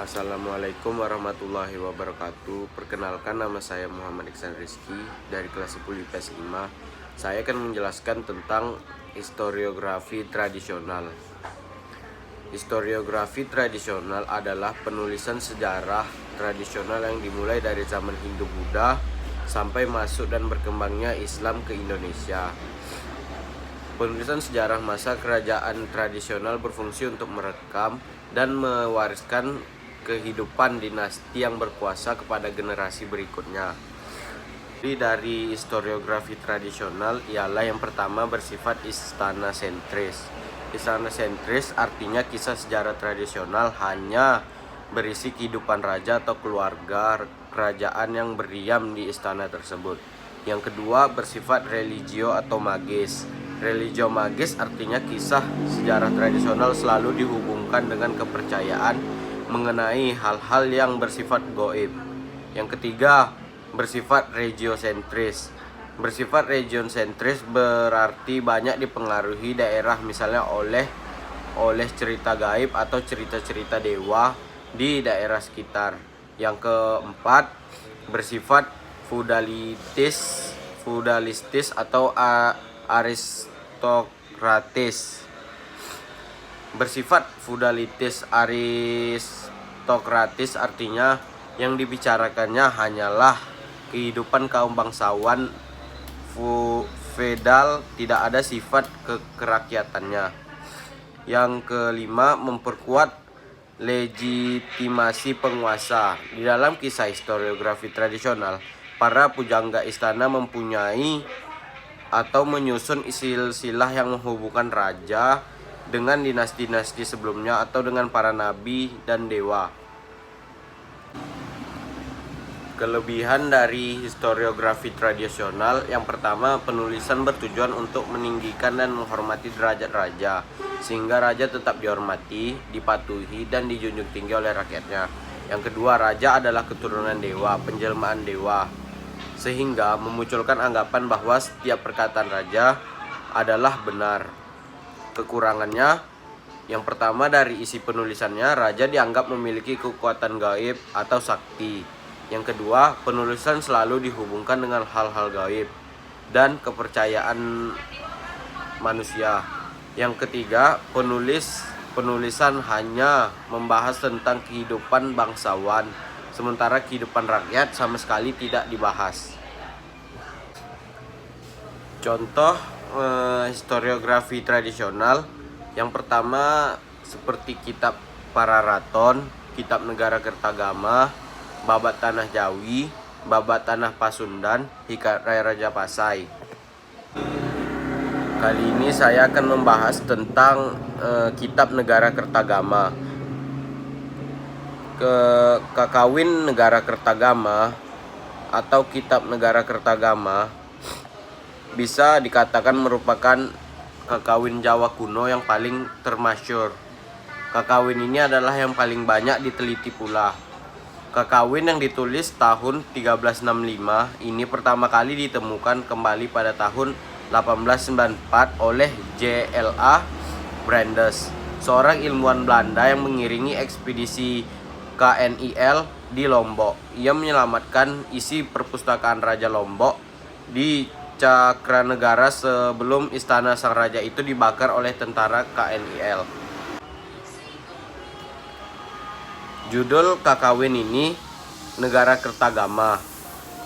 Assalamualaikum warahmatullahi wabarakatuh. Perkenalkan, nama saya Muhammad Iksan Rizky dari kelas 10 IPS 5. Saya akan menjelaskan tentang historiografi tradisional. Historiografi tradisional adalah penulisan sejarah tradisional yang dimulai dari zaman Hindu-Buddha sampai masuk dan berkembangnya Islam ke Indonesia. Penulisan sejarah masa kerajaan tradisional berfungsi untuk merekam dan mewariskan kehidupan dinasti yang berkuasa kepada generasi berikutnya. Jadi dari historiografi tradisional ialah yang pertama bersifat istana sentris. Istana sentris artinya kisah sejarah tradisional hanya berisi kehidupan raja atau keluarga kerajaan yang berdiam di istana tersebut. Yang kedua bersifat religio atau magis. Religio magis artinya kisah sejarah tradisional selalu dihubungkan dengan kepercayaan mengenai hal-hal yang bersifat gaib. Yang ketiga bersifat regiosentris. Bersifat regiosentris berarti banyak dipengaruhi daerah misalnya oleh cerita gaib atau cerita-cerita dewa di daerah sekitar. Yang keempat bersifat feudalistis atau aristokratis. Bersifat feudalitis aristokratis artinya yang dibicarakannya hanyalah kehidupan kaum bangsawan feodal, tidak ada sifat kerakyatannya. Yang kelima memperkuat legitimasi penguasa. Di dalam kisah historiografi tradisional, para pujangga istana mempunyai atau menyusun silsilah yang menghubungkan raja dengan dinasti-dinasti sebelumnya atau dengan para nabi dan dewa. Kelebihan dari historiografi tradisional, yang pertama penulisan bertujuan untuk meninggikan dan menghormati derajat raja, sehingga raja tetap dihormati, dipatuhi, dan dijunjung tinggi oleh rakyatnya. Yang kedua, raja adalah keturunan dewa, penjelmaan dewa, sehingga memunculkan anggapan bahwa setiap perkataan raja adalah benar. Kekurangannya, yang pertama dari isi penulisannya, raja dianggap memiliki kekuatan gaib atau sakti. Yang kedua, penulisan selalu dihubungkan dengan hal-hal gaib dan kepercayaan manusia. Yang ketiga, penulisan hanya membahas tentang kehidupan bangsawan, sementara kehidupan rakyat sama sekali tidak dibahas. Contoh historiografi tradisional, yang pertama seperti kitab Pararaton, kitab Negara Kertagama, Babat Tanah Jawi, Babat Tanah Pasundan, Hikarai Raja Pasai. Kali ini saya akan membahas tentang kitab Negara Kertagama. Kakawin Negara Kertagama atau kitab Negara Kertagama bisa dikatakan merupakan kakawin Jawa kuno yang paling termasyhur. Kakawin ini adalah yang paling banyak diteliti pula. Kakawin yang ditulis tahun 1365 ini pertama kali ditemukan kembali pada tahun 1894 oleh J.L.A. Brandes, seorang ilmuwan Belanda yang mengiringi ekspedisi KNIL di Lombok. Ia menyelamatkan isi perpustakaan Raja Lombok di Cakranegara sebelum istana sang raja itu dibakar oleh tentara KNIL. Judul kakawin ini Negara Kertagama,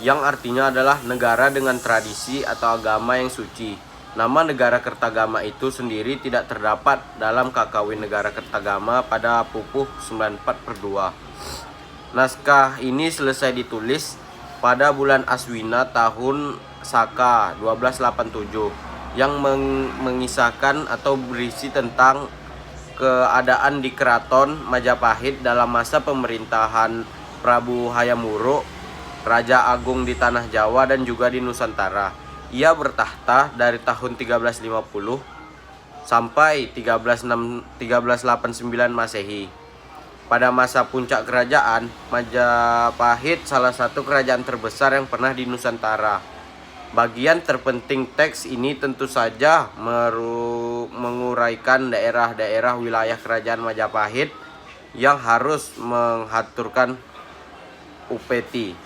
yang artinya adalah negara dengan tradisi atau agama yang suci. Nama Negara Kertagama itu sendiri tidak terdapat dalam kakawin Negara Kertagama pada pupuh 94/2. Naskah ini selesai ditulis pada bulan Aswina tahun Saka 1287 yang mengisahkan atau berisi tentang keadaan di Keraton Majapahit dalam masa pemerintahan Prabu Hayam Wuruk, Raja Agung di Tanah Jawa dan juga di Nusantara. Ia bertahta dari tahun 1350 sampai 1389 Masehi. Pada masa puncak kerajaan, Majapahit salah satu kerajaan terbesar yang pernah di Nusantara. Bagian terpenting teks ini tentu saja menguraikan daerah-daerah wilayah kerajaan Majapahit yang harus menghaturkan upeti.